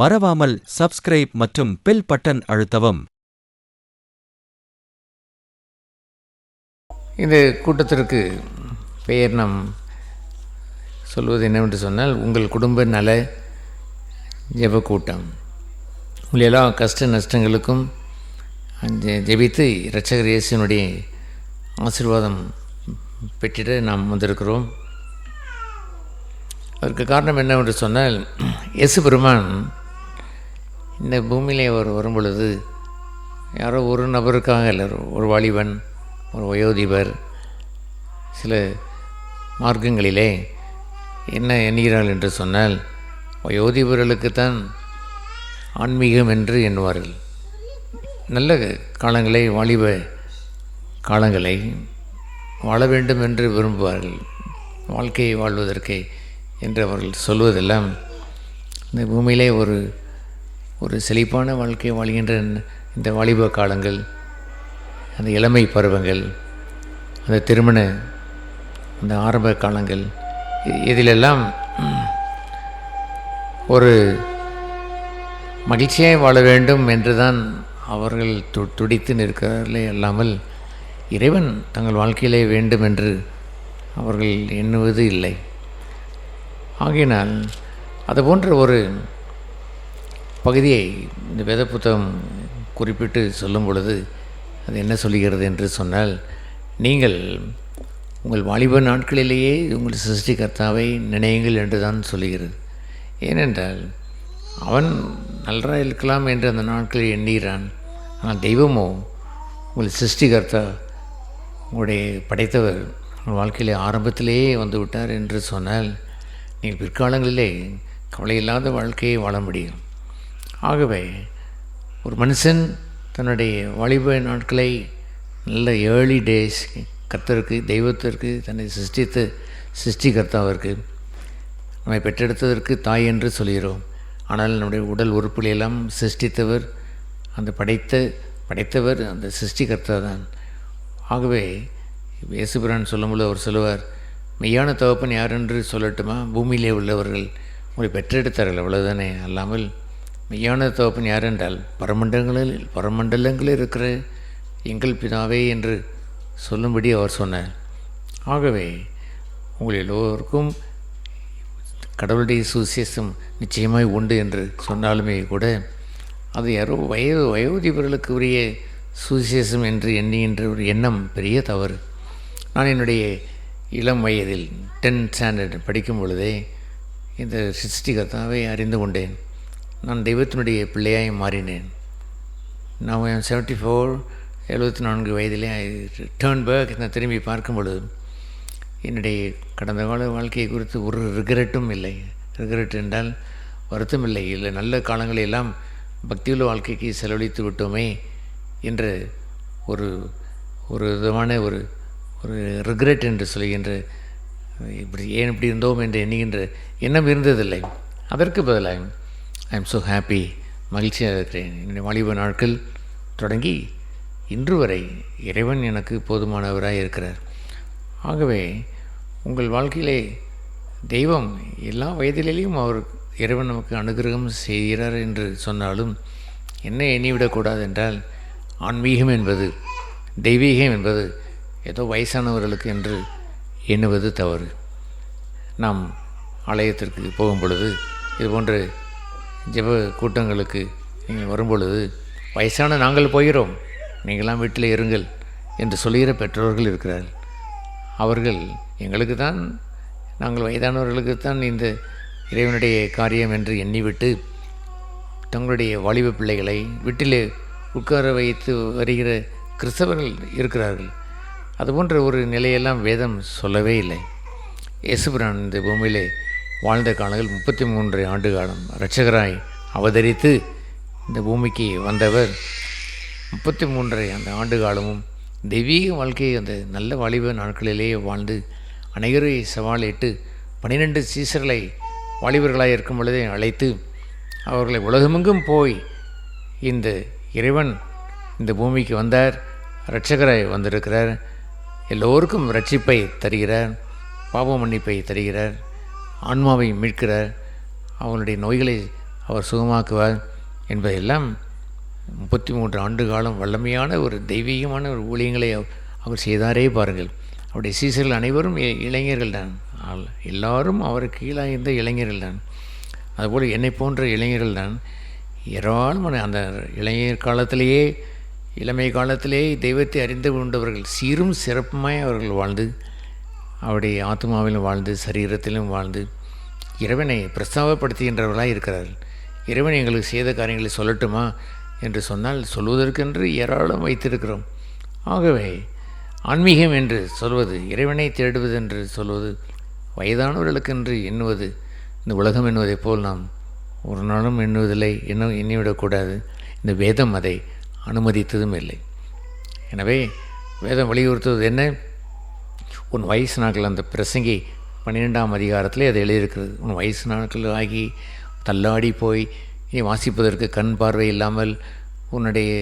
மறவாமல் சப்ஸ்கிரைப் மற்றும் bell button அழுத்தவும். இந்த கூட்டத்திற்கு பெயர் நாம் சொல்வது என்னவென்று சொன்னால், உங்கள் குடும்ப நல ஜெப கூட்டம். உங்கள் எல்லா கஷ்ட நஷ்டங்களுக்கும் ஜெபித்து இரட்சகர் இயேசுவினுடைய ஆசீர்வாதம் பெற்றிட நாம் வந்திருக்கிறோம். அதற்கு காரணம் என்னவென்று சொன்னால், இயேசு பெருமான் இந்த பூமியிலே அவர் வரும்பொழுது யாரோ ஒரு நபருக்காக இல்லை, ஒரு வாலிபன், ஒரு வயோதிபர் சில மார்க்கங்களிலே என்ன எண்ணுகிறார்கள் என்று சொன்னால், வயோதிபர்களுக்குத்தான் ஆன்மீகம் என்று எண்ணுவார்கள். நல்ல காலங்களை, வாலிப காலங்களை வாழ வேண்டும் என்று விரும்புவார்கள். வாழ்க்கையை வாழ்வதற்கு என்று அவர்கள் சொல்வதெல்லாம் இந்த பூமியிலே ஒரு செழிப்பான வாழ்க்கையை வாழ்கின்ற இந்த வாலிப காலங்கள், அந்த இளமை பருவங்கள், அந்த திருமண அந்த ஆரம்ப காலங்கள், இதிலெல்லாம் ஒரு மகிழ்ச்சியாக வாழ வேண்டும் என்று தான் அவர்கள் துடித்து நிற்கிறார்களே அல்லாமல் இறைவன் தங்கள் வாழ்க்கையிலே வேண்டும் என்று அவர்கள் எண்ணுவது இல்லை. ஆகையினால் அதுபோன்ற ஒரு பகுதியை இந்த வேத புத்தகம் குறிப்பிட்டு சொல்லும் பொழுது அது என்ன சொல்கிறது என்று சொன்னால், நீங்கள் உங்கள் வாலிப நாட்களிலேயே உங்கள் சிருஷ்டிகர்த்தாவை நினையுங்கள் என்று தான் சொல்லுகிறது. ஏனென்றால் அவன் நன்றாக இருக்கலாம் என்று அந்த நாட்களில் எண்ணுகிறான். ஆனால் தெய்வமோ உங்கள் சிருஷ்டிகர்த்தா, உங்களுடைய படைத்தவர் உங்கள் வாழ்க்கையிலே ஆரம்பத்திலேயே வந்து விட்டார் என்று சொன்னால் நீங்கள் பிற்காலங்களிலே கவலையில்லாத வாழ்க்கையை வாழ முடியும். ஆகவே ஒரு மனுஷன் தன்னுடைய வாலிப நாட்களை நல்ல ஏர்லி டேஸ் கர்த்தருக்கு, தெய்வத்திற்கு, தன்னை சிருஷ்டிகர்த்தாவிற்கு, நம்மை பெற்றெடுத்ததற்கு தாய் என்று சொல்கிறோம். ஆனால் நம்முடைய உடல் உறுப்புகளெல்லாம் சிருஷ்டித்தவர், அந்த படைத்தவர் அந்த சிருஷ்டிகர்த்தா தான். ஆகவே இயேசுபிரான் சொல்லும்போது அவர் சொல்லுவார், மெய்யான தகப்பன் யார் என்று சொல்லட்டுமா? பூமியிலே உள்ளவர்கள் உங்களை பெற்றெடுத்தார்கள், அவ்வளவுதானே. அல்லாமல் மெய்யான தகப்பன் யார் என்றால் பரமண்டலங்களில் இருக்கிற எங்கள் பிதாவே என்று சொல்லும்படி அவர் சொன்னார். ஆகவே உங்கள் எல்லோருக்கும் கடவுளுடைய சுவிசேஷம் நிச்சயமாய் உண்டு என்று சொன்னாலுமே கூட அது யாரோ வயோதிபர்களுக்கு உரிய சுவிசேஷம் என்று எண்ணுகின்ற ஒரு எண்ணம் பெரிய தவறு. நான் என்னுடைய இளம் வயதில் 10th ஸ்டாண்டர்ட் படிக்கும் பொழுதே இந்த சிருஷ்டிகர்த்தாவை அறிந்து கொண்டேன். நான் தெய்வத்தினுடைய பிள்ளையாய் மாறினேன். நான் 74 வயதிலே டேர்ன் பேக் நான் திரும்பி பார்க்கும் பொழுது என்னுடைய கடந்த கால வாழ்க்கையை குறித்து ஒரு ரிகரெட்டும் இல்லை. ரிகரெட் என்றால் வருத்தம் இல்லை. நல்ல காலங்களை எல்லாம் பக்தியுள்ள வாழ்க்கைக்கு செலவழித்து விட்டோமே என்ற ஒரு விதமான ஒரு ரிக்ரெட் என்று சொல்கின்ற, இப்படி இருந்தோம் என்று எண்ணுகின்ற எண்ணம் இருந்ததில்லை. அதற்கு பதிலாக ஐ எம் ஸோ ஹாப்பி, மகிழ்ச்சியாக இருக்கிறேன். என்னுடைய வாலிப நாட்கள் தொடங்கி இன்று வரை இறைவன் எனக்கு போதுமானவராக இருக்கிறார். ஆகவே உங்கள் வாழ்க்கையிலே தெய்வம் எல்லா வயதிலேயும் இறைவன் நமக்கு அனுகிரகம் செய்கிறார் என்று சொன்னாலும் என்ன எண்ணிவிடக்கூடாது என்றால், ஆன்மீகம் என்பது, தெய்வீகம் என்பது ஏதோ வயசானவர்களுக்கு என்று எண்ணுவது தவறு. நாம் ஆலயத்திற்கு போகும் பொழுது, இதுபோன்ற ஜெப கூட்டங்களுக்கு நீங்கள் வரும்பொழுது, வயசான நாங்கள் போகிறோம், நீங்களாம் வீட்டில் இருங்கள் என்று சொல்லுகிற பெற்றோர்கள் இருக்கிறார்கள். அவர்கள் எங்களுக்கு தான், நாங்கள் வயதானவர்களுக்குத்தான் இந்த இறைவனுடைய காரியம் என்று எண்ணிவிட்டு தங்களுடைய வாலிப பிள்ளைகளை வீட்டிலே உட்கார வைத்து வருகிற கிறிஸ்தவர்கள் இருக்கிறார்கள். அதுபோன்ற ஒரு நிலையெல்லாம் வேதம் சொல்லவே இல்லை. இயேசுபிரான் இந்த பூமியிலே வாழ்ந்த காலங்கள் 33 ஆண்டு காலம் இரட்சகராய் அவதரித்து இந்த பூமிக்கு வந்தவர் 33 அந்த ஆண்டு காலமும் தெய்வீக வாழ்க்கையை அந்த நல்ல வாலிப நாட்களிலேயே வாழ்ந்து அனைவரை சவாலிட்டு 12 சீசர்களை வாலிபர்களாக இருக்கும் பொழுதே அழைத்து அவர்களை உலகமெங்கும் போய் இந்த இறைவன் இந்த பூமிக்கு வந்தார், இரட்சகராய் வந்திருக்கிறார், எல்லோருக்கும் ரட்சிப்பை தருகிறார், பாவ மன்னிப்பை தருகிறார், ஆன்மாவை மீட்கிறார், அவனுடைய நோய்களை அவர் சுகமாக்குவார் என்பதெல்லாம் 33 ஆண்டு காலம் வல்லமையான ஒரு தெய்வீகமான ஒரு ஊழியங்களை அவர் செய்தாரே பாருங்கள். அவருடைய சீசர்கள் அனைவரும் இளைஞர்கள் தான், எல்லாரும் அவருக்கு கீழாக இருந்த இளைஞர்கள் தான். அதுபோல் என்னை போன்ற இளைஞர்கள் தான் ஏராளமான அந்த இளைஞர் காலத்திலேயே இளமை காலத்திலே தெய்வத்தை அறிந்து கொண்டவர்கள் சீரும் சிறப்புமாய் அவர்கள் வாழ்ந்து அவருடைய ஆத்மாவிலும் வாழ்ந்து சரீரத்திலும் வாழ்ந்து இறைவனை பிரஸ்தாபப்படுத்துகின்றவர்களாக இருக்கிறார்கள். இறைவன் எங்களுக்கு செய்த காரியங்களை சொல்லட்டுமா என்று சொன்னால் சொல்வதற்கென்று ஏராளம் வைத்திருக்கிறோம். ஆகவே ஆன்மீகம் என்று சொல்வது, இறைவனை தேடுவது என்று சொல்வது, வயதானவர்களுக்கென்று எண்ணுவது, இந்த உலகம் எண்ணுவதைப் போல் நாம் ஒரு நாளும் எண்ணுவதில்லை, எண்ணிவிடக்கூடாது. இந்த வேதம் அதை அனுமதித்ததும் இல்லை. எனவே வேதம் வலியுறுத்துவது என்ன? உன் வயசு நாட்கள், அந்த பிரசங்கி 12ஆம் அதிகாரத்திலே அது எழுதியிருக்கிறது. உன் வயசு நாட்கள் ஆகி தள்ளாடி போய் நீ வாசிப்பதற்கு கண் பார்வை இல்லாமல் உன்னுடைய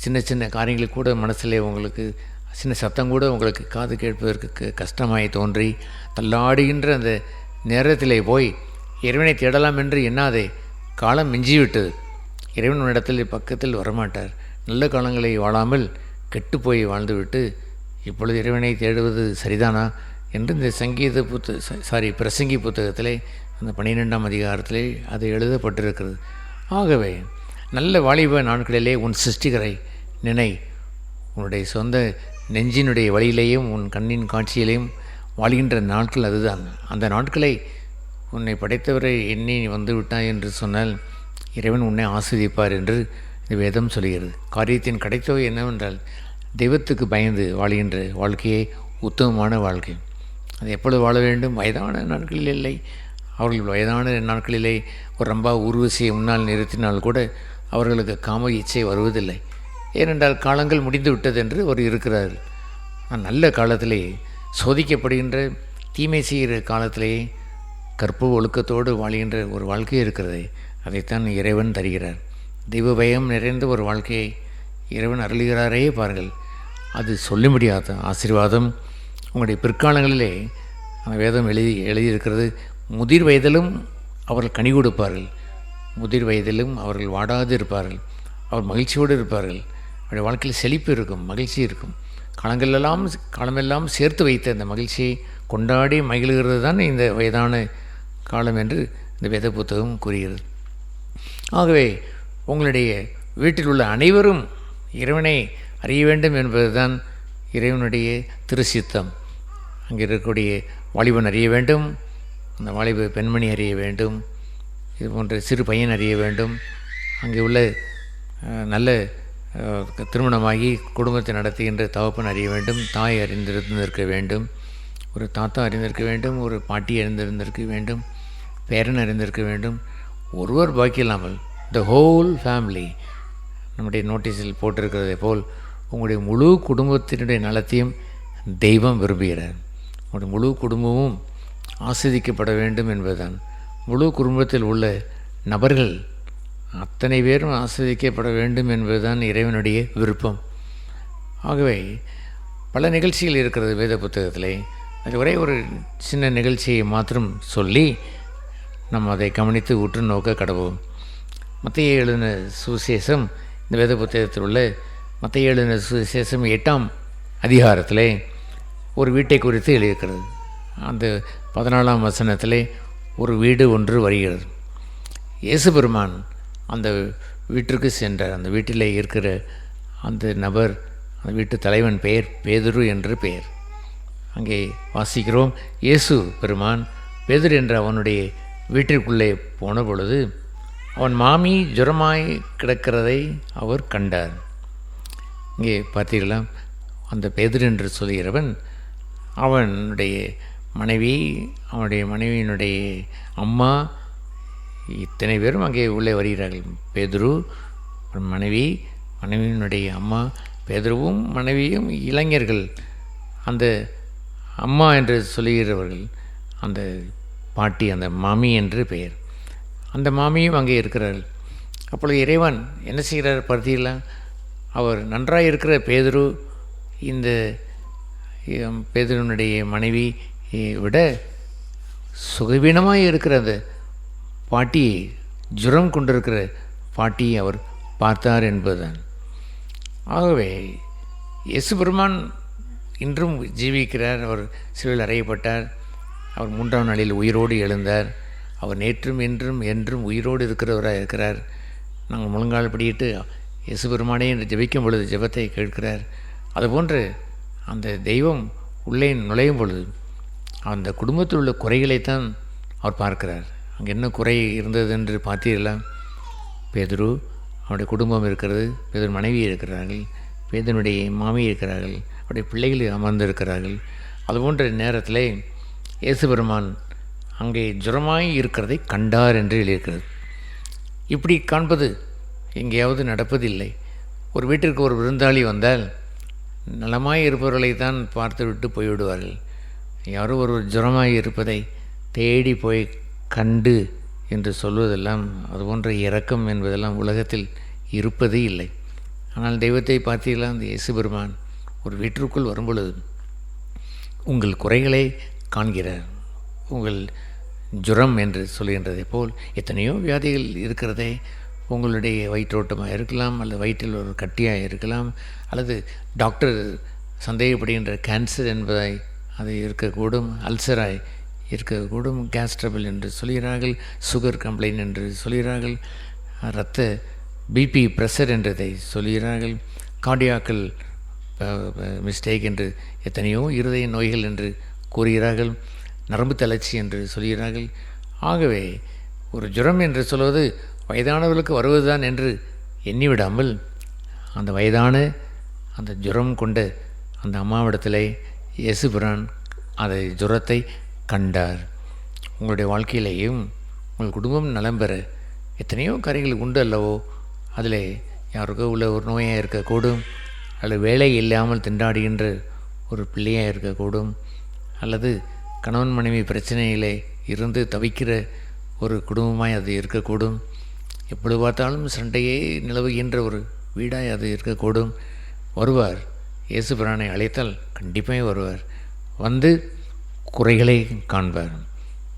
சின்ன சின்ன காரியங்களுக்கு கூட மனசிலே உங்களுக்கு சின்ன சத்தம் கூட உங்களுக்கு காது கேட்பதற்கு கஷ்டமாய் தோன்றி தள்ளாடுகின்ற அந்த நேரத்திலே போய் இறைவனை தேடலாம் என்று எண்ணாதே. காலம் மிஞ்சிவிட்டது. இறைவன் இடத்தில் பக்கத்தில் வரமாட்டார். நல்ல காலங்களை வாழாமல் கெட்டு போய் வாழ்ந்துவிட்டு இப்பொழுது இறைவனை தேடுவது சரிதானா என்று இந்த பிரசங்கி புத்தகத்திலே அந்த 12ஆம் அதிகாரத்திலே அது எழுதப்பட்டிருக்கிறது. ஆகவே நல்ல வாலிப நாட்களிலே உன் சிருஷ்டிகரை நினை. உன்னுடைய சொந்த நெஞ்சினுடைய வழியிலேயும் உன் கண்ணின் காட்சியிலேயும் வாழ்கின்ற நாட்கள் அதுதான். அந்த நாட்களை உன்னை படைத்தவரை எண்ணி வந்து விட்டாய் என்று சொன்னால் இறைவன் உன்னை ஆஸ்வதிப்பார் என்று இந்த வேதம் சொல்கிறது. காரியத்தின் கடைத்தொகை என்னவென்றால் தெய்வத்துக்கு பயந்து வாழ்கின்ற வாழ்க்கையே உத்தமமான வாழ்க்கை. அது எப்பொழுது வாழ வேண்டும்? வயதான நாட்களில் இல்லை. அவர்கள் வயதான நாட்களிலே ஒரு ரொம்ப ஊர்வசியை முன்னால் நிறுத்தினால் கூட அவர்களுக்கு காம இச்சை வருவதில்லை. ஏனென்றால் காலங்கள் முடிந்து விட்டது என்று அவர் இருக்கிறார். நல்ல காலத்திலே சோதிக்கப்படுகின்ற தீமை செய்கிற காலத்திலே கற்பு ஒழுக்கத்தோடு வாழ்கின்ற ஒரு வாழ்க்கை இருக்கிறது. அதைத்தான் இறைவன் தருகிறார். தெய்வ பயம் நிறைந்த ஒரு வாழ்க்கையை இறைவன் அருளுகிறாரே பாருங்கள். அது சொல்ல முடியாத ஆசீர்வாதம். உங்களுடைய பிற்காலங்களிலே அந்த வேதம் எழுதியிருக்கிறது. முதிர் வயதிலும் அவர்கள் கனி கொடுப்பார்கள், முதிர் வயதிலும் அவர்கள் வாடாது இருப்பார்கள், அவர் மகிழ்ச்சியோடு இருப்பார்கள். அவருடைய வாழ்க்கையில் செழிப்பு இருக்கும், மகிழ்ச்சி இருக்கும். காலமெல்லாம் சேர்த்து வைத்த அந்த மகிழ்ச்சியை கொண்டாடி மகிழ்கிறது தான் இந்த வயதான காலம் என்று இந்த வேத புத்தகம் கூறுகிறது. ஆகவே உங்களுடைய வீட்டில் உள்ள அனைவரும் இறைவனை அறிய வேண்டும் என்பதுதான் இறைவனுடைய திருச்சித்தம். அங்கே இருக்கக்கூடிய வாலிபன் அறிய வேண்டும், அந்த வாலிப பெண்மணி அறிய வேண்டும், இது போன்ற சிறு பையன் அறிய வேண்டும். அங்கே உள்ள நல்ல திருமணமாகி குடும்பத்தை நடத்துகின்ற தகப்பன் அறிய வேண்டும், தாய் அறிந்திருந்திருக்க வேண்டும், ஒரு தாத்தா அறிந்திருக்க வேண்டும், ஒரு பாட்டி அறிந்திருந்திருக்க வேண்டும், பேரன் அறிந்திருக்க வேண்டும். ஒருவர் பாக்கி இல்லாமல் த ஹோல் ஃபேமிலி நம்முடைய நோட்டீஸில் போட்டிருக்கிறதை போல் உங்களுடைய முழு குடும்பத்தினுடைய நலத்தையும் தெய்வம் விரும்புகிறார். உங்களுடைய முழு குடும்பமும் ஆஸ்வதிக்கப்பட வேண்டும் என்பதுதான். முழு குடும்பத்தில் உள்ள நபர்கள் அத்தனை பேரும் ஆஸ்வதிக்கப்பட வேண்டும் என்பதுதான் இறைவனுடைய விருப்பம். ஆகவே பல நிகழ்ச்சிகள் இருக்கிறது வேத புத்தகத்திலே. அது ஒரே ஒரு சின்ன நிகழ்ச்சியை மாத்திரம் சொல்லி நம்ம அதை கவனித்து உற்று நோக்க கடவோம். மத்தேயு எழுதின சுவிசேஷம், இந்த வேத புத்தகத்தில் உள்ள மத்தேயு எழுதின சுவிசேஷம் 8ஆம் அதிகாரத்திலே ஒரு வீட்டை குறித்து எழுதியிருக்கிறது. அந்த 14ஆம் வசனத்திலே ஒரு வீடு ஒன்று வருகிறது. இயேசு பெருமான் அந்த வீட்டிற்கு சென்றார். அந்த வீட்டிலே இருக்கிற அந்த நபர், அந்த வீட்டு தலைவன் பெயர் பேதுரு என்று பெயர். அங்கே வாசிக்கிறோம், இயேசு பெருமான் பேதுரு என்ற அவனுடைய வீட்டிற்குள்ளே போன பொழுது அவன் மாமி ஜுரமாய் கிடக்கிறதை அவர் கண்டார். இங்கே பார்த்தீர்களா, அந்த பேதுரு என்று சொல்கிறவன் அவனுடைய மனைவி, அவனுடைய மனைவியினுடைய அம்மா, இத்தனை பேரும் அங்கே உள்ளே வருகிறார்கள். பேதுரு, மனைவி, மனைவியினுடைய அம்மா, பேதுருவும் மனைவியும் இளைஞர்கள். அந்த அம்மா என்று சொல்லுகிறவர்கள் அந்த பாட்டி, அந்த மாமி என்று பெயர். அந்த மாமியும் அங்கே இருக்கிறார்கள். அப்பொழுது இறைவன் என்ன செய்கிறார் பார்த்தீங்களா? அவர் நன்றாக இருக்கிற பேதுரு இந்த பேதுருனுடைய மனைவி விட சுகவீனமாக இருக்கிற அந்த பாட்டியை ஜுரம் கொண்டிருக்கிற பாட்டியை அவர் பார்த்தார் என்பதுதான். ஆகவே இயேசு பெருமான் இன்றும் ஜீவிக்கிறார். அவர் சிலுவையில் அறையப்பட்டார். அவர் 3ஆம் நாளில் உயிரோடு எழுந்தார். அவர் நேற்றும் இன்றும் என்றும் உயிரோடு இருக்கிறவராக இருக்கிறார். நாங்கள் முழங்கால் படியிட்டு இயேசு பெருமானே என்று ஜெபிக்கும் பொழுது ஜெபத்தை கேட்கிறார். அதுபோன்று அந்த தெய்வம் உள்ளே நுழையும் பொழுது அந்த குடும்பத்தில் உள்ள குறைகளைத்தான் அவர் பார்க்கிறார். அங்கே என்ன குறை இருந்தது என்று பார்த்தீர்களா? பேதுரு, அவருடைய குடும்பம் இருக்கிறது, பேதுரு மனைவி இருக்கிறார்கள், பேதனுடைய மாமி இருக்கிறார்கள், அவருடைய பிள்ளைகள் அமர்ந்திருக்கிறார்கள். அதுபோன்ற நேரத்தில் இயேசு பெருமான் அங்கே ஜுரமாய் இருக்கிறதை கண்டார் என்று எழுதியிருக்கிறது. இப்படி காண்பது எங்கேயாவது நடப்பதில்லை. ஒரு வீட்டிற்கு ஒரு விருந்தாளி வந்தால் நலமாய் இருப்பவர்களை தான் பார்த்து விட்டு போய்விடுவார்கள். யாரோ ஒரு ஜுரமாய் இருப்பதை தேடி போய் கண்டு என்று சொல்வதெல்லாம், அதுபோன்ற இரக்கம் என்பதெல்லாம் உலகத்தில் இருப்பதே இல்லை. ஆனால் தெய்வத்தை பார்த்தீங்களா? அந்த இயேசு பெருமான் ஒரு வீட்டிற்குள் வரும்பொழுது உங்கள் குறைகளை காண்கிறார். உங்கள் ஜுரம் என்று சொல்கின்றதை போல் எத்தனையோ வியாதிகள் இருக்கிறதே. உங்களுடைய வயிற்றோட்டமாக இருக்கலாம், அல்லது வயிற்றில் ஒரு கட்டியாக இருக்கலாம், அல்லது டாக்டர் சந்தேகப்படுகின்ற கேன்சர் என்பதாய் அது இருக்கக்கூடும், அல்சராய் இருக்கக்கூடும், கேஸ் ட்ரபிள் என்று சொல்கிறார்கள், சுகர் கம்ப்ளைண்ட் என்று சொல்கிறார்கள், இரத்த பிபி ப்ரெஷர் என்றதை சொல்கிறார்கள், கார்டியாக்கல் மிஸ்டேக் என்று எத்தனையோ இருதய நோய்கள் என்று கூறுகிறார்கள், நரம்பு தளர்ச்சி என்று சொல்கிறார்கள். ஆகவே ஒரு ஜுரம் என்று சொல்வது வயதானவர்களுக்கு வருவதுதான் என்று எண்ணிவிடாமல் அந்த வயதான அந்த ஜுரம் கொண்ட அந்த அம்மாவிடத்திலே இயேசு பிரான் அதை ஜுரத்தை கண்டார். உங்களுடைய வாழ்க்கையிலேயும் உங்கள் குடும்பம் நலம் பெற எத்தனையோ காரியங்கள் உண்டு அல்லவோ? அதில் யாருக்கோ உள்ள ஒரு நோயாக இருக்கக்கூடும், அல்லது வேலை இல்லாமல் திண்டாடுகின்ற ஒரு பிள்ளையாக இருக்கக்கூடும், அல்லது கணவன் மனைவி பிரச்சனையிலே இருந்து தவிக்கிற ஒரு குடும்பமாய் அது இருக்கக்கூடும், எப்பொழுது பார்த்தாலும் சண்டையே நிலவுகின்ற ஒரு வீடாய் அது இருக்கக்கூடும். வருவார். இயேசு பிரானை அழைத்தால் கண்டிப்பாக வருவார். வந்து குறைகளை காண்பார்.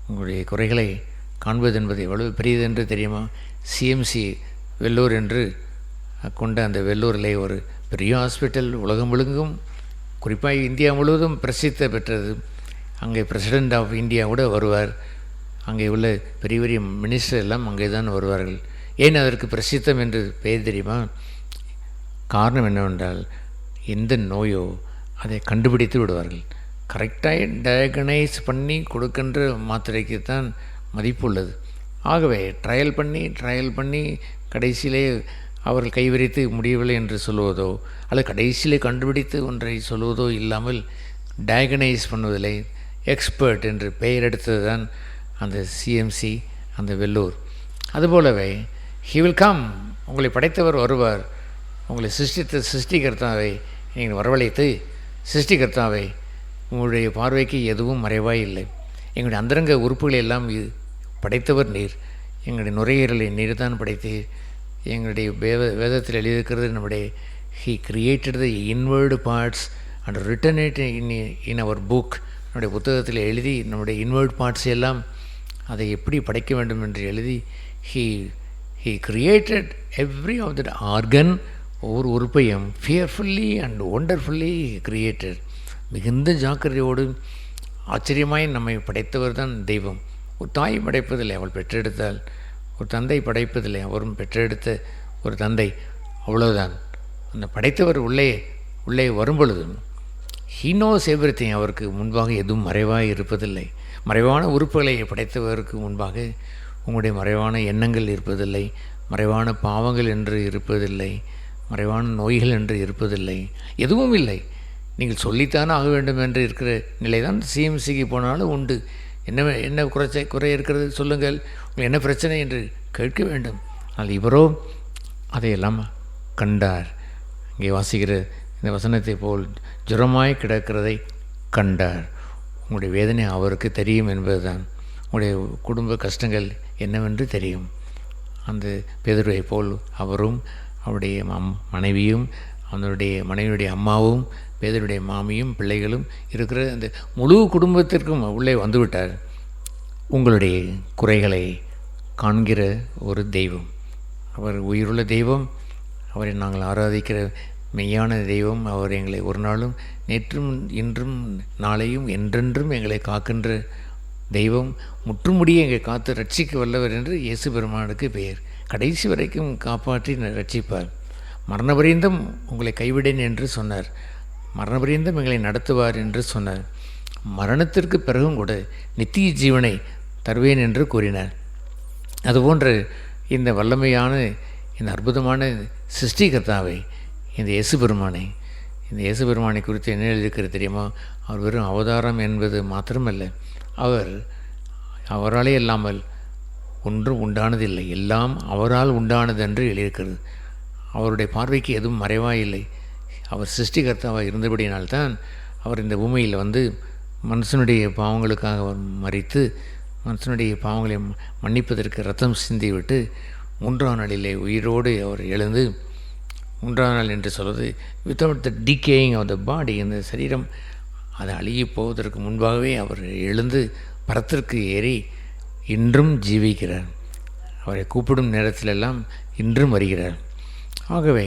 உங்களுடைய குறைகளை காண்பது என்பது எவ்வளவு பெரியது என்று தெரியுமா? சிஎம்சி வெள்ளூர் என்று கொண்ட அந்த வெள்ளூரிலே ஒரு பெரிய ஹாஸ்பிட்டல் உலகம் முழுங்கும், குறிப்பாக இந்தியா முழுவதும் பிரசித்தி பெற்றது. அங்கே பிரசிடெண்ட் ஆஃப் இந்தியா கூட வருவார். அங்கே உள்ள பெரிய பெரிய மினிஸ்டர் எல்லாம் அங்கே தான் வருவார்கள். ஏன் அதற்கு பிரசித்தம் என்று பெயர் தெரியுமா? காரணம் என்னவென்றால், எந்த நோயோ அதை கண்டுபிடித்து விடுவார்கள். கரெக்டாக டயக்னைஸ் பண்ணி கொடுக்கின்ற மாத்திரைக்கு தான் மதிப்பு உள்ளது. ஆகவே ட்ரையல் பண்ணி கடைசியிலே அவர்கள் கைவிரித்து முடியவில்லை என்று சொல்வதோ, அல்லது கடைசியிலே கண்டுபிடித்து ஒன்றை சொல்வதோ இல்லாமல் டயக்னைஸ் பண்ணுவதில்லை எக்ஸ்பர்ட் என்று பெயர் எடுத்தது தான் அந்த சிஎம்சி, அந்த வெள்ளூர். அதுபோலவே ஹி வில் கம், உங்களை படைத்தவர் வருவார். உங்களை சிருஷ்டிகர்த்தாவை நீங்கள் வரவழைத்து, சிருஷ்டிகர்த்தாவை உங்களுடைய பார்வைக்கு எதுவும் மறைவாய் இல்லை, எங்களுடைய அந்தரங்க உறுப்புகளை எல்லாம் படைத்தவர் நீர், எங்களுடைய நுரையீரலை நீர் தான் படைத்தீர். எங்களுடைய வேதத்தில் எழுதியிருக்கிறது, நம்முடைய he created the inward parts and written it in our book. நம்முடைய புத்தகத்தில் எழுதி நம்முடைய இன்வர்ட் பார்ட்ஸ் எல்லாம் அதை எப்படி படைக்க வேண்டும் என்று எழுதி he created every of that organ, ஒவ்வொரு உறுப்பையும் fearfully and wonderfully created. மிகுந்த ஜாக்கிரதையோடு ஆச்சரியமாய் நம்மை படைத்தவர் தான் தெய்வம். ஒரு தாய் படைப்பதில்லை, அவள் பெற்றெடுத்தாள். ஒரு தந்தை படைப்பதில்லை, அவரும் பெற்றெடுத்த ஒரு தந்தை. அவ்வளவுதான். அந்த படைத்தவர் உள்ளே வரும்பொழுது he knows everything. அவருக்கு முன்பாக எதுவும் மறைவாக இருப்பதில்லை. மறைவான உறுப்புகளை படைத்தவருக்கு முன்பாக உங்களுடைய மறைவான எண்ணங்கள் இருப்பதில்லை, மறைவான பாவங்கள் என்று இருப்பதில்லை, மறைவான நோய்கள் என்று இருப்பதில்லை, எதுவும் இல்லை. நீங்கள் சொல்லித்தானே ஆக வேண்டும் என்று இருக்கிற நிலை தான் சிஎம்சிக்கு போனாலும் உண்டு. என்ன குறை இருக்கிறது சொல்லுங்கள், உங்களுக்கு என்ன பிரச்சனை என்று கேட்க வேண்டும். ஆனால் இவரோ அதையெல்லாம் கண்டார். இங்கே வாசிக்கிற இந்த வசனத்தை போல் ஜுரமாய் கிடக்கிறதை கண்டார். உங்களுடைய வேதனை அவருக்கு தெரியும் என்பதுதான். உங்களுடைய குடும்ப கஷ்டங்கள் என்னவென்று தெரியும். அந்த பேதுருவை போல் அவரும் அவருடைய மனைவியும் அவனுடைய மனைவியுடைய அம்மாவும் பேதுருடைய மாமியும் பிள்ளைகளும் இருக்கிற அந்த முழு குடும்பத்திற்கும் உள்ளே வந்துவிட்டார். உங்களுடைய குறைகளை காண்கிற ஒரு தெய்வம். அவர் உயிருள்ள தெய்வம். அவரை நாங்கள் ஆராதிக்கிற மெய்யான தெய்வம். அவர் எங்களை ஒரு நாளும் நேற்றும் இன்றும் நாளையும் என்றென்றும் எங்களை காக்கின்ற தெய்வம். முற்றுமுடிய எங்களை காத்து ரட்சிக்க வல்லவர் என்று இயேசு பெருமானுக்கு பெயர். கடைசி வரைக்கும் காப்பாற்றி ரட்சிப்பார். மரணபரியந்தம் உங்களை கைவிடேன் என்று சொன்னார். மரணபரியந்தம் எங்களை நடத்துவார் என்று சொன்னார். மரணத்திற்கு பிறகும் கூட நித்திய ஜீவனை தருவேன் என்று கூறினார். அதுபோன்ற இந்த வல்லமையான இந்த அற்புதமான சிருஷ்டிகர்த்தாவை இந்த இயேசு பெருமானை குறித்து என்ன எழுதியிருக்கிறது தெரியுமா? அவர் வெறும் அவதாரம் என்பது மாத்திரமல்ல, அவராலே இல்லாமல் ஒன்றும் உண்டானதில்லை, எல்லாம் அவரால் உண்டானது என்று எழுதியிருக்கிறது. அவருடைய பார்வைக்கு எதுவும் மறைவாயில்லை. அவர் சிருஷ்டிகர்த்தாவாக இருந்தபடியினால்தான் அவர் இந்த பூமியில் வந்து மனுஷனுடைய பாவங்களுக்காக அவர் மரித்து மனுஷனுடைய பாவங்களை மன்னிப்பதற்கு ரத்தம் சிந்திவிட்டு 3ஆம் நாளிலே உயிரோடு அவர் எழுந்து, 3ஆம் நாள் என்று சொல்வது without the decaying of the body, இந்த சரீரம் அது அழுகி போவதற்கு முன்பாகவே அவர் எழுந்து பரத்திற்கு ஏறி இன்றும் ஜீவிக்கிறார். அவரை கூப்பிடும் நேரத்திலெல்லாம் இன்றும் வருகிறார். ஆகவே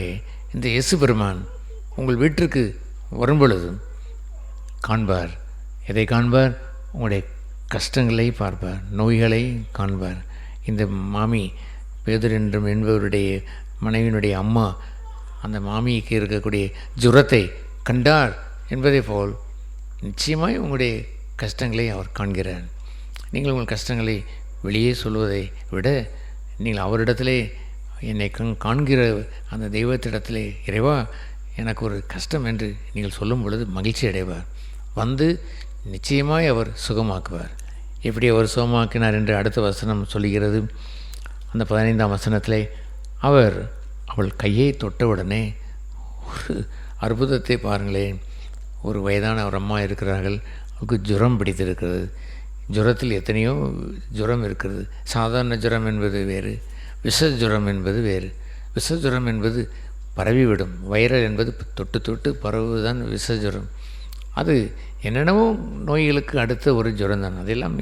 இந்த இயேசு பெருமான் உங்கள் வீட்டிற்கு வரும்பொழுது காண்பார். எதை காண்பார்? உங்களுடைய கஷ்டங்களை பார்ப்பார், நோய்களை காண்பார். இந்த மாமி பேதுரு என்றும் என்பவருடைய மனைவியினுடைய அம்மா அந்த மாமிக்கு இருக்கக்கூடிய ஜுரத்தை கண்டார் என்பதை போல் நிச்சயமாய் உங்களுடைய கஷ்டங்களை அவர் காண்கிறார். நீங்கள் உங்கள் கஷ்டங்களை வெளியே சொல்வதை விட நீங்கள் அவரிடத்திலே என்னை காண்கிற அந்த தெய்வத்திடத்திலே, இறைவா எனக்கு ஒரு கஷ்டம் என்று நீங்கள் சொல்லும் பொழுது மகிழ்ச்சி அடைவார். வந்து நிச்சயமாய் அவர் சுகமாக்குவார். எப்படி அவர் சுகமாக்கினார் என்று அடுத்த வசனம் சொல்லுகிறது. அந்த 15ஆம் வசனத்திலே அவள் கையை தொட்டவுடனே ஒரு அற்புதத்தை பாருங்களேன். ஒரு வயதான ஒரு அம்மா இருக்கிறார்கள், அவருக்கு ஜுரம் பிடித்திருக்கிறது. ஜுரத்தில் எத்தனையோ ஜுரம் இருக்கிறது. சாதாரண ஜுரம் என்பது வேறு, விஷ ஜுரம் என்பது வேறு. விஷ ஜுரம் என்பது பரவிவிடும். வைரல் என்பது தொட்டு தொட்டு பரவுதான் விஷ ஜுரம். அது என்னென்னவோ நோய்களுக்கு அடுத்த ஒரு ஜுரம் தான். அதெல்லாம்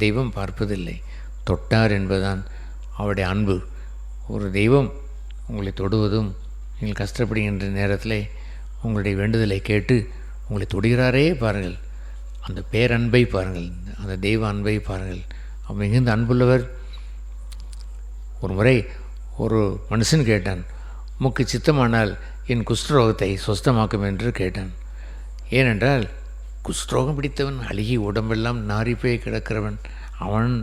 தெய்வம் பார்ப்பதில்லை. தொட்டார் என்பதுதான் அவருடைய அன்பு. ஒரு தெய்வம் உங்களை தொடுவதும் நீங்கள் கஷ்டப்படுகின்ற நேரத்தில் உங்களுடைய வேண்டுதலை கேட்டு உங்களை தொடுகிறாரே பாருங்கள். அந்த பேரன்பை பாருங்கள், அந்த தெய்வ அன்பை பாருங்கள். அவர் மிகுந்த அன்புள்ளவர். ஒரு முறை ஒரு மனுஷன் கேட்டான், உமக்கு சித்தமானால் என் குஷ்டரோகத்தை சொஸ்தமாக்கும் என்று கேட்டான். ஏனென்றால் குஷ்டரோகம் பிடித்தவன், அழுகி உடம்பெல்லாம் நாரிப்போய் கிடக்கிறவன், அவன்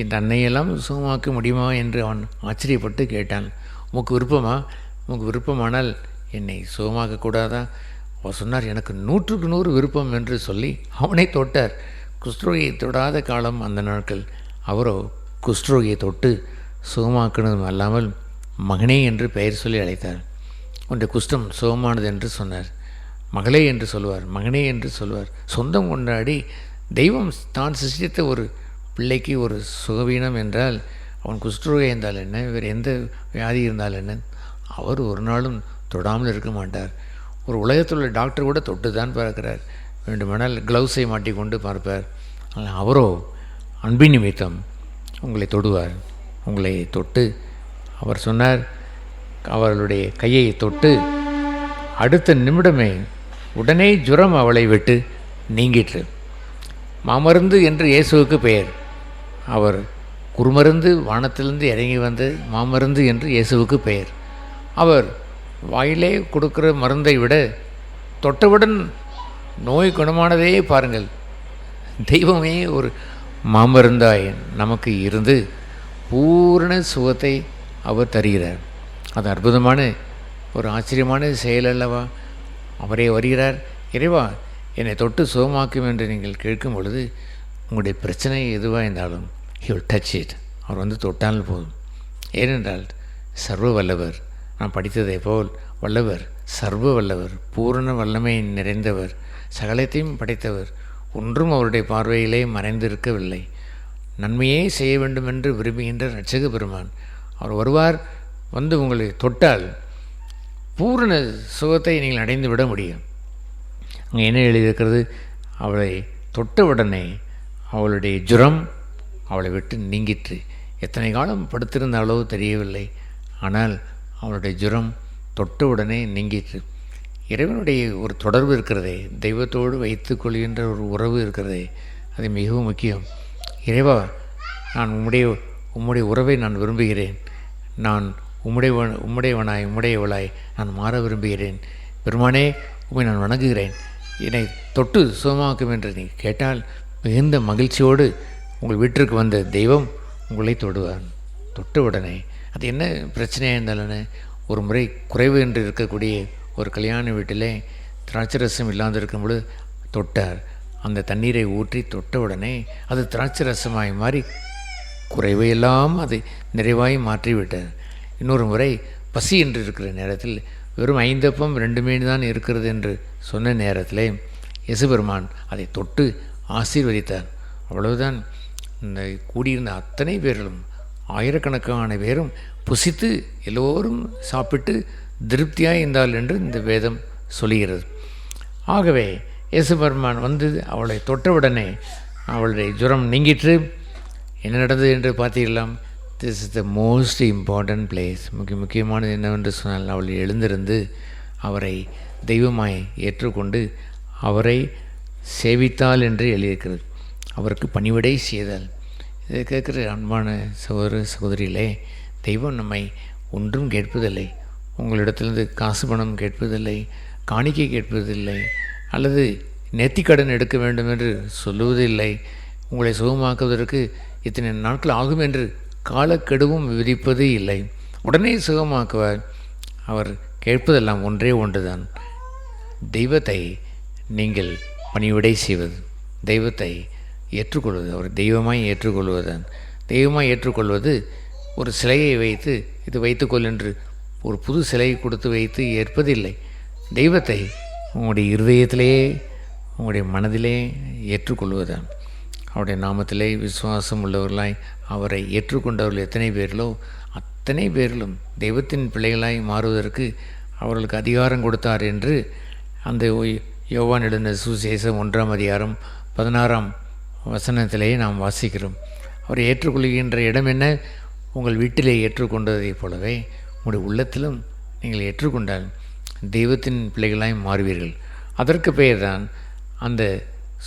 என் அன்னையெல்லாம் சுகமாக்க முடியுமா என்று அவன் ஆச்சரியப்பட்டு கேட்டான். உமக்கு விருப்பமா? உமக்கு விருப்பமானால் என்னை சுகமாக்கக்கூடாதா? அவர் சொன்னார், எனக்கு 100க்கு 100 விருப்பம் என்று சொல்லி அவனை தொட்டார். குஷ்டரோகியை தொடாத காலம் அந்த நாட்கள். அவரோ குஷ்டரோகியை தொட்டு சுகமாக்கினதும் அல்லாமல் மகனே என்று பெயர் சொல்லி அழைத்தார். உன்னுடைய குஷ்டம் சுகமானது என்று சொன்னார். மகளே என்று சொல்வார், மகனே என்று சொல்வார். சொந்தம் கொண்டாடி தெய்வம் தான் சிருஷ்டித்த ஒரு பிள்ளைக்கு ஒரு சுகவீனம் என்றால் அவன் குஷ்டரோகி இருந்தால் என்ன, வேறு எந்த வியாதி இருந்தால் என்ன, அவர் ஒரு நாளும் தொடாமல் இருக்க மாட்டார். ஒரு உலகத்தில் உள்ள டாக்டர் கூட தொட்டு தான் பார்க்கிறார். வேண்டுமானால் க்ளவுஸை மாட்டிக்கொண்டு பார்ப்பார். ஆனால் அவரோ அன்பின் நிமித்தம் உங்களை தொடுவார். உங்களை தொட்டு அவர் சொன்னார், அவர்களுடைய கையை தொட்டு அடுத்த நிமிடமே உடனே ஜுரம் அவளை விட்டு நீங்கிற்று. மாமருந்து என்று இயேசுவுக்கு பெயர். அவர் குருமருந்து வானத்திலிருந்து இறங்கி வந்து மாமருந்து என்று இயேசுவுக்கு பெயர். அவர் வாயிலே கொடுக்குற மருந்தை விட தொட்டவுடன் நோய் குணமானதே பாருங்கள். தெய்வமே ஒரு மாமருந்தாய் நமக்கு இருந்து பூரண சுகத்தை அவர் தருகிறார். அது அற்புதமான ஒரு ஆச்சரியமான செயல் அல்லவா? அவரே வருகிறார், இறைவா என்னை தொட்டு சுகமாக்கும் என்று நீங்கள் கேட்கும் பொழுது உங்களுடைய பிரச்சனை எதுவாக இருந்தாலும் he will touch it. அவர் வந்து தொட்டால் போதும். ஏனென்றால் சர்வ வல்லவர், நான் படித்ததை போல் வல்லவர், சர்வ வல்லவர், பூரண வல்லமை நிறைந்தவர், சகலத்தையும் படைத்தவர். ஒன்றும் அவருடைய பார்வையிலே மறைந்திருக்கவில்லை. நன்மையே செய்ய வேண்டும் என்று விரும்புகின்ற இரட்சக பெருமான் அவர் வருவார். வந்து உங்களை தொட்டால் பூரண சுகத்தை நீங்கள் அடைந்து விட முடியும். அங்கே என்ன எழுதியிருக்கிறது? அவளை தொட்டவுடனே அவளுடைய ஜுரம் அவளை விட்டு நீங்கிற்று. எத்தனை காலம் படுத்திருந்தாலோ தெரியவில்லை. ஆனால் அவளுடைய ஜுரம் தொட்டவுடனே நீங்கிற்று. இறைவனுடைய ஒரு தொடர்பு இருக்கிறதே, தெய்வத்தோடு வைத்து கொள்கின்ற ஒரு உறவு இருக்கிறதே, அது மிகவும் முக்கியம். இறைவா, நான் உம்முடைய உறவை நான் விரும்புகிறேன். நான் உம்முடையவனாய் உம்முடையவளாய் நான் மாற விரும்புகிறேன். பெருமானே, உம்மை நான் வணங்குகிறேன், என்னை தொட்டு சுகமாக்கும் என்று நீ கேட்டால் மிகுந்த மகிழ்ச்சியோடு உங்கள் வீட்டிற்கு வந்த தெய்வம் உங்களை தொடுவார். தொட்ட உடனே அது என்ன பிரச்சனையாக இருந்தாலும், ஒரு முறை குறைவு என்று இருக்கக்கூடிய ஒரு கல்யாண வீட்டிலே திராட்சை ரசம் இல்லாது இருக்கும்பொழுது தொட்டார். அந்த தண்ணீரை ஊற்றி தொட்ட உடனே அது திராட்சை ரசமாய் மாறி குறைவையெல்லாம் அதை நிறைவாய் மாற்றிவிட்டார். இன்னொரு முறை பசி என்று இருக்கிற நேரத்தில் வெறும் 5 அப்பம் 2 மீன் தான் இருக்கிறது என்று சொன்ன நேரத்தில் இயேசுபெருமான் அதை தொட்டு ஆசீர்வதித்தார். அவ்வளவுதான். இந்த கூடியிருந்த அத்தனை பேர்களும், ஆயிரக்கணக்கான பேரும் புசித்து எல்லோரும் சாப்பிட்டு திருப்தியாக இருந்தால் என்று இந்த வேதம் சொல்கிறது. ஆகவே இயேசுபெருமான் வந்து அவளை தொட்டவுடனே அவளுடைய ஜுரம் நீங்கிற்று. என்ன நடந்தது என்று பார்த்தீர்களாம். This is the most important place. முக்கியமானது என்னவென்று சொன்னால், அவள் எழுந்திருந்து அவரை தெய்வமாய் ஏற்றுக்கொண்டு அவரை சேவித்தாள் என்று எழுதியிருக்கிறது. அவருக்கு பணிவிடை செய்தாள். இதை கேட்குற அன்பான சகோதரிகளே, தெய்வம் நம்மை ஒன்றும் கேட்பதில்லை. உங்களிடத்திலிருந்து காசு பணம் கேட்பதில்லை, காணிக்கை கேட்பதில்லை, அல்லது நேர்த்திக்கடன் எடுக்க வேண்டும் என்று சொல்லுவதில்லை. உங்களை சுகமாக்குவதற்கு இத்தனை நாட்கள் ஆகும் என்று காலக்கெடுவும் விதிப்பது இல்லை. உடனே சுகமாக்குவார். அவர் கேட்பதெல்லாம் ஒன்றே ஒன்றுதான், தெய்வத்தை நீங்கள் பணிவிடை செய்வது, தெய்வத்தை ஏற்றுக்கொள்வது, அவர் தெய்வமாய் ஏற்றுக்கொள்வதுதான். தெய்வமாய் ஏற்றுக்கொள்வது ஒரு சிலையை வைத்து இது வைத்துக்கொள் என்று ஒரு புது சிலையை கொடுத்து வைத்து ஏற்பதில்லை. தெய்வத்தை உங்களுடைய இருதயத்திலே, உங்களுடைய மனதிலே ஏற்றுக்கொள்வதுதான். அவருடைய நாமத்திலே விசுவாசம் உள்ளவர்களாய் அவரை ஏற்றுக்கொண்டவர்கள் எத்தனை பேர்களோ அத்தனை பேர்களும் தெய்வத்தின் பிள்ளைகளாய் மாறுவதற்கு அவர்களுக்கு அதிகாரம் கொடுத்தார் என்று அந்த யோவான் எழுதின சுவிசேஷம் 1ஆம் அதிகாரம் 16ஆம் வசனத்திலே நாம் வாசிக்கிறோம். அவரை ஏற்றுக்கொள்கின்ற இடம் என்ன? உங்கள் வீட்டிலே ஏற்றுக்கொண்டதைப் போலவே உங்களுடைய உள்ளத்திலும் நீங்கள் ஏற்றுக்கொண்டால் தெய்வத்தின் பிள்ளைகளாய் மாறுவீர்கள். அதற்கு பெயர் தான் அந்த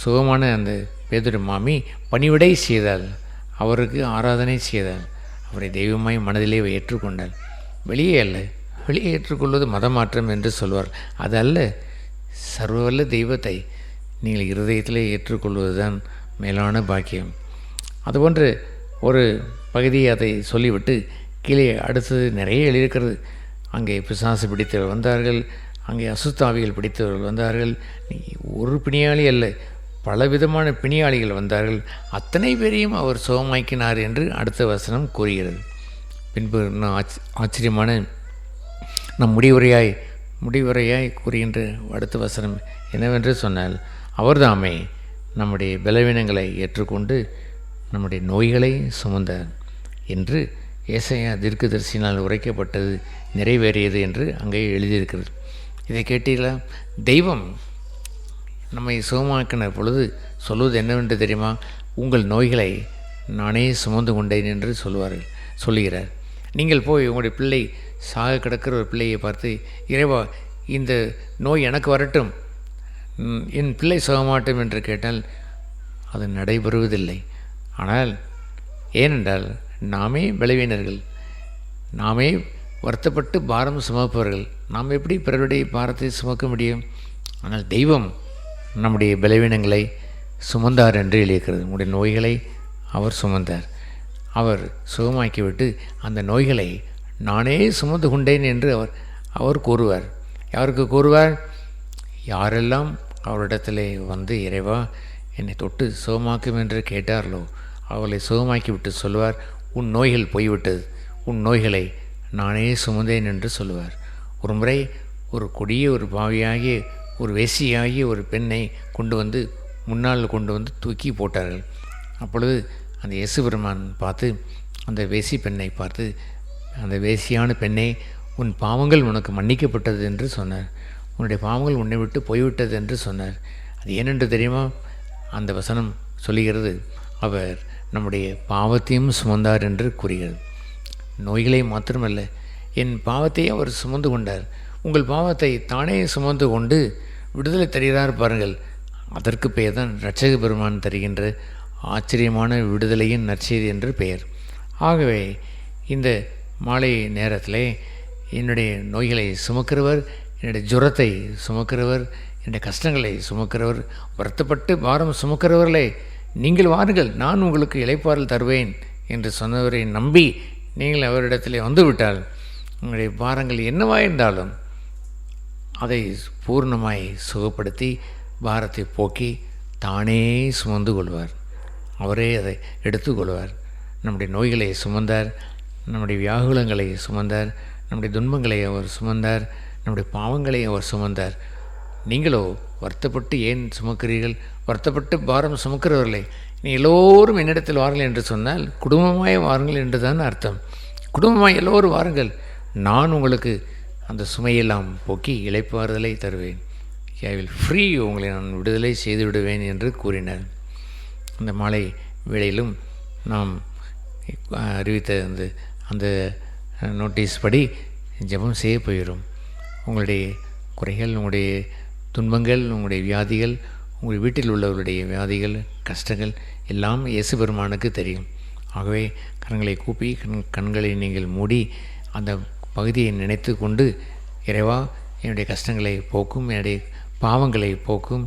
சுகமான அந்த பேதுரு மாமி பணிவிடை செய்தால், அவருக்கு ஆராதனை செய்தால், அவரை தெய்வமாய் மனதிலே ஏற்றுக்கொண்டால். வெளியே அல்ல, வெளியே ஏற்றுக்கொள்வது மதமாற்றம் என்று சொல்வார். அது அல்ல, சர்வவல்ல தெய்வத்தை நீங்கள் இருதயத்திலே ஏற்றுக்கொள்வது தான் மேலான பாக்கியம். அதுபோன்று ஒரு பகுதியை அதை சொல்லிவிட்டு கீழே அடுத்தது நிறைய எழுதியிருக்கிறது. அங்கே பிசாசு பிடித்தவர்கள் வந்தார்கள், அங்கே அசுத்தாவிகள் பிடித்தவர்கள் வந்தார்கள். ஒரு பிணியாளி அல்ல, பலவிதமான பிணியாளிகள் வந்தார்கள். அத்தனை பேரையும் அவர் சுகமாக்கினார் என்று அடுத்த வசனம் கூறுகிறது. பின்பு ஆச்சரியமான நம் முடிவுரையாய் கூறுகின்ற அடுத்த வசனம் என்னவென்று சொன்னால், அவர்தாமே நம்முடைய பலவீனங்களை ஏற்றுக்கொண்டு நம்முடைய நோய்களை சுமந்தார் என்று ஏசாயா தீர்க்கதரிசியினால் உரைக்கப்பட்டது நிறைவேறியது என்று அங்கே எழுதியிருக்கிறது. இதை கேட்டீர்களா? தெய்வம் நம்மை சுகமாக்கின பொழுது சொல்வது என்னவென்று தெரியுமா? உங்கள் நோய்களை நானே சுமந்து கொண்டேன் என்று சொல்லுகிறார். நீங்கள் போய் உங்களுடைய பிள்ளை சாக கிடக்கிற ஒரு பிள்ளையை பார்த்து, இறைவா இந்த நோய் எனக்கு வரட்டும், என் பிள்ளை சுகமாட்டும் என்று கேட்டால் அது நடைபெறுவதில்லை. ஆனால் ஏனென்றால் நாமே பலவீனர்கள், நாமே வருத்தப்பட்டு பாரம் சுமப்பவர்கள். நாம் எப்படி பிறருடைய பாரத்தை சுமக்க முடியும்? ஆனால் தெய்வம் நம்முடைய பலவீனங்களை சுமந்தார் என்று எழுதியிருக்கிறது. நம்முடைய நோய்களை அவர் சுமந்தார். அவர் சுகமாக்கிவிட்டு அந்த நோய்களை நானே சுமந்து கொண்டேன் என்று அவர் கூறுவார். யாருக்கு கூறுவார்? யாரெல்லாம் அவரிடத்திலே வந்து இறைவா என்னை தொட்டு சுகமாக்கும் என்று கேட்டார்களோ அவர்களை சுகமாக்கிவிட்டு சொல்லுவார், உன் நோய்கள் போய்விட்டது, உன் நோய்களை நானே சுமந்தேன் என்று சொல்லுவார். ஒரு முறை ஒரு கொடிய ஒரு பாவியாகிய ஒரு வேசியாகிய ஒரு பெண்ணை முன்னால் கொண்டு வந்து தூக்கி போட்டார்கள். அப்பொழுது அந்த இயேசுபெருமான் பார்த்து அந்த வேசி பெண்ணை பார்த்து, அந்த வேசியான பெண்ணே, உன் பாவங்கள் உனக்கு மன்னிக்கப்பட்டது என்று சொன்னார். உன்னுடைய பாவங்கள் உன்னை விட்டு போய்விட்டது என்று சொன்னார். அது ஏனென்று தெரியுமா? அந்த வசனம் சொல்லுகிறது, அவர் நம்முடைய பாவத்தையும் சுமந்தார் என்று கூறுகிறது. நோய்களை மாத்திரமல்ல, என் பாவத்தை அவர் சுமந்து கொண்டார். உங்கள் பாவத்தை தானே சுமந்து கொண்டு விடுதலை தருகிறார் பாருங்கள். அதற்கு பெயர் தான் இரட்சக பெருமான் தருகின்ற ஆச்சரியமான விடுதலையின் நற்செய்தி என்று பெயர். ஆகவே இந்த மாலை நேரத்தில் என்னுடைய நோய்களை சுமக்கிறவர், என்னுடைய ஜுரத்தை சுமக்கிறவர், என்னுடைய கஷ்டங்களை சுமக்கிறவர், வருத்தப்பட்டு பாரம் சுமக்கிறவர்களே நீங்கள் வாருங்கள், நான் உங்களுக்கு இளைப்பாறல் தருவேன் என்று சொன்னவரை நம்பி நீங்கள் அவரிடத்தில் வந்துவிட்டால் உங்களுடைய பாரங்கள் என்னவாயிருந்தாலும் அதை பூர்ணமாய் சுகப்படுத்தி பாரத்தை போக்கி தானே சுமந்து கொள்வார். அவரே அதை எடுத்துக்கொள்வார். நம்முடைய நோய்களை சுமந்தார், நம்முடைய வியாகுலங்களை சுமந்தார், நம்முடைய துன்பங்களை அவர் சுமந்தார், நம்முடைய பாவங்களை அவர் சுமந்தார். நீங்களோ வருத்தப்பட்டு ஏன் சுமக்கிறீர்கள்? வருத்தப்பட்டு பாரம் சுமக்கிறவர்களே, நீ எல்லோரும் என்னிடத்தில் வாருங்கள் என்று சொன்னால் குடும்பமாய் வாருங்கள் என்று தான் அர்த்தம். குடும்பமாய் எல்லோரும் வாருங்கள், நான் உங்களுக்கு அந்த சுமையெல்லாம் போக்கி இளைப்பாறுதலை தருவேன். ஐ வில் ஃப்ரீ, உங்களை நான் விடுதலை செய்து விடுவேன் என்று கூறினார். அந்த மாலை வேளையிலும் நாம் அறிவித்த அந்த நோட்டீஸ் படி ஜெபம் செய்ய போகிறோம். உங்களுடைய குறைகள், உங்களுடைய துன்பங்கள், உங்களுடைய வியாதிகள், உங்கள் வீட்டில் உள்ளவர்களுடைய வியாதிகள், கஷ்டங்கள் எல்லாம் இயேசு பெருமானுக்கு தெரியும். ஆகவே கண்களை கூப்பி கண்களை நீங்கள் மூடி அந்த பகுதியை நினைத்து கொண்டு, இறைவா என்னுடைய கஷ்டங்களை போக்கும், என்னுடைய பாவங்களை போக்கும்,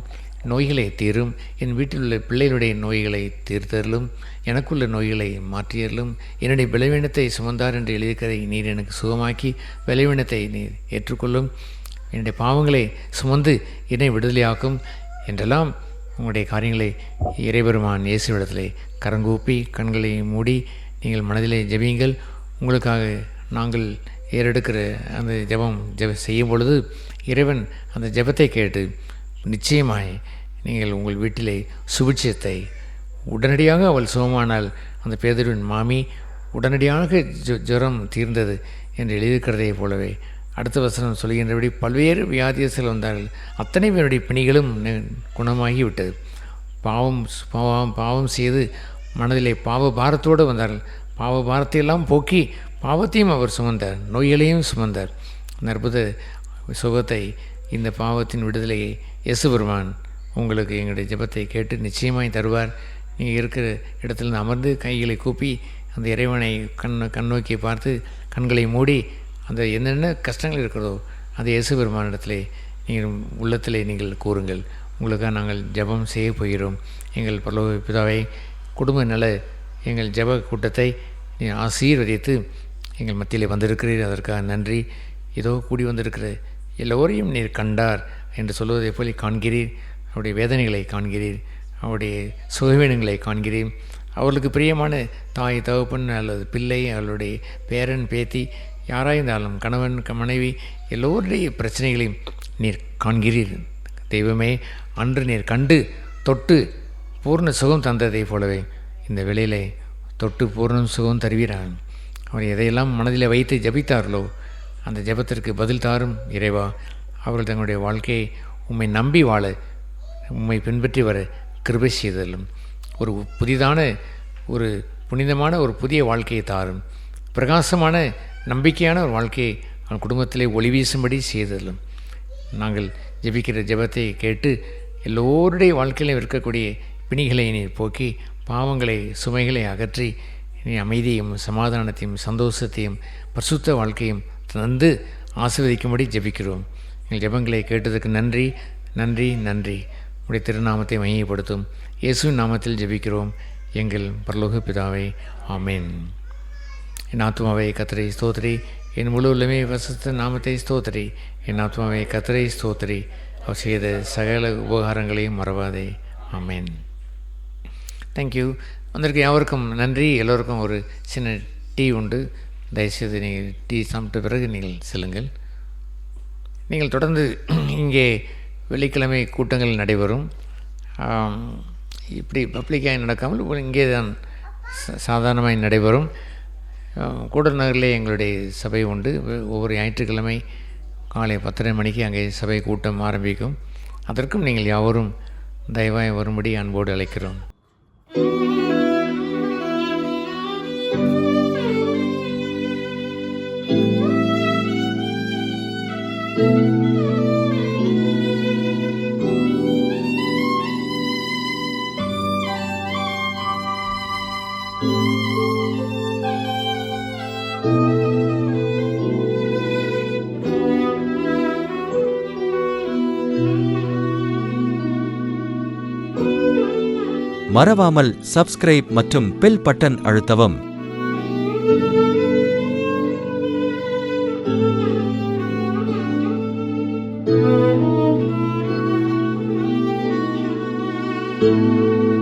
நோய்களை தீரும், என் வீட்டில் உள்ள பிள்ளைகளுடைய நோய்களை தீர்த்தருளும், எனக்குள்ள நோய்களை மாற்றியருளும், என்னுடைய பலவீனத்தை சுமந்தார் என்று எழுதியிருக்கிற நீர் எனக்கு சுகமாக்கி பலவீனத்தை நீர் ஏற்றுக்கொள்ளும், என்னுடைய பாவங்களை சுமந்து என்னை விடுதலையாக்கும் என்றெல்லாம் உங்களுடைய காரியங்களை இறைபெருமான் இயேசுவிடத்திலே கரங்கூப்பி கண்களை மூடி நீங்கள் மனதிலே ஜெபியுங்கள். உங்களுக்காக நாங்கள் ஏறெடுக்கிற அந்த ஜெபம் செய்யும் பொழுது இறைவன் அந்த ஜெபத்தை கேட்டு நிச்சயமாய் நீங்கள் உங்கள் வீட்டிலே சுபிட்சத்தை உடனடியாக அவள் சுகமானால் அந்த பேதுருவின் மாமி உடனடியாக ஜுரம் தீர்ந்தது என்று எழுதியிருக்கிறதே போலவே அடுத்த வசனம் சொல்கின்றபடி பல்வேறு வியாதியர்கள் வந்தார்கள், அத்தனை பேருடைய பிணிகளும் குணமாகிவிட்டது. பாவம் செய்து மனதிலே பாவ பாரத்தோடு வந்தார்கள். பாவ பாரத்தையெல்லாம் போக்கி பாவத்தையும் அவர் சுமந்தார், நோய்களையும் சுமந்தார். அந்த அற்புத சுகத்தை, இந்த பாவத்தின் விடுதலையை இயேசு பெருமான் உங்களுக்கு எங்களுடைய ஜெபத்தை கேட்டு நிச்சயமாய் தருவார். நீங்கள் இருக்கிற இடத்துல அமர்ந்து கைகளை கூப்பி அந்த இறைவனை கண்ணோக்கி பார்த்து கண்களை மூடி அந்த என்னென்ன கஷ்டங்கள் இருக்கிறதோ அந்த இயேசு பெருமானிடத்திலே நீங்கள் உள்ளத்திலே நீங்கள் கூறுங்கள். உங்களுக்காக நாங்கள் ஜெபம் செய்ய போகிறோம். எங்கள் பரலோக பிதாவை, குடும்ப நல எங்கள் ஜெப கூட்டத்தை ஆசீர்வதித்து எங்கள் மத்தியிலே வந்திருக்கிறீர், அதற்காக நன்றி. ஏதோ கூடி வந்திருக்கிற எல்லோரையும் நீர் கண்டார் என்று சொல்வதை போல காண்கிறீர். அவருடைய வேதனைகளை காண்கிறீர், அவருடைய சுகவீனங்களை காண்கிறீர். அவர்களுக்கு பிரியமான தாய், தகப்பன் அல்லது பிள்ளை, அவர்களுடைய பேரன், பேத்தி, யாராயிருந்தாலும் கணவன், மனைவி, எல்லோருடைய பிரச்சனைகளையும் நீர் காண்கிறீர். தெய்வமே, அன்று நீர் கண்டு தொட்டு பூர்ண சுகம் தந்ததை போலவே இந்த வேளையிலே தொட்டு பூர்ண சுகம் தருவீரான். அவர் எதையெல்லாம் மனதில் வைத்து ஜபித்தார்களோ அந்த ஜபத்திற்கு பதில் தாரும் இறைவா. அவர்கள் தங்களுடைய வாழ்க்கையை உம்மை நம்பி வாழ, உம்மை பின்பற்றி வர கிருபை செய்தலும், ஒரு புதிதான ஒரு புனிதமான ஒரு புதிய வாழ்க்கையை தாரும். பிரகாசமான நம்பிக்கையான ஒரு வாழ்க்கையை அவன் குடும்பத்திலே ஒளி வீசும்படி செய்தலும். நாங்கள் ஜெபிக்கிற ஜெபத்தை கேட்டு எல்லோருடைய வாழ்க்கையிலும் இருக்கக்கூடிய பிணிகளை நீர் போக்கி, பாவங்களை, சுமைகளை அகற்றி நீ அமைதியையும் சமாதானத்தையும் சந்தோஷத்தையும் பரிசுத்த வாழ்க்கையும் தந்து ஆசீர்வதிக்கும்படி ஜெபிக்கிறோம். எங்கள் ஜெபங்களை கேட்டதுக்கு நன்றி, நன்றி, நன்றி. உடைய திருநாமத்தை மையப்படுத்தும் இயேசுவின் நாமத்தில் ஜெபிக்கிறோம் எங்கள் பரலோக பிதாவே, ஆமேன். என் ஆத்மாவை கர்த்தரை ஸ்தோத்திரி, என் முழு உள்ளமே வசத்த நாமத்தை ஸ்தோத்திரி. என் ஆத்மாவை கர்த்தரை ஸ்தோத்திரி, அவர் செய்த சகல உபகாரங்களையும் மறவாதே, ஆமேன். தேங்க்யூ. வந்திருக்க யாவருக்கும் நன்றி. எல்லோருக்கும் ஒரு சின்ன டீ உண்டு. தயவுசெய்து நீங்கள் டீ சாப்பிட்ட பிறகு நீங்கள் செல்லுங்கள். நீங்கள் தொடர்ந்து இங்கே வெள்ளிக்கிழமை கூட்டங்கள் நடைபெறும். இப்படி பப்ளிக்காக நடக்காமல் இங்கே தான் சாதாரணமாக நடைபெறும். கூடல் நகரிலே எங்களுடைய சபை உண்டு. ஒவ்வொரு ஞாயிற்றுக்கிழமை காலை 10:30 மணிக்கு அங்கே சபை கூட்டம் ஆரம்பிக்கும். அதற்கும் நீங்கள் யாவரும் தயவாய் வரும்படி அன்போடு அழைக்கிறோம். மறவாமல் சப்ஸ்கிரைப் மற்றும் பெல் பட்டன் அழுத்தவும். thank you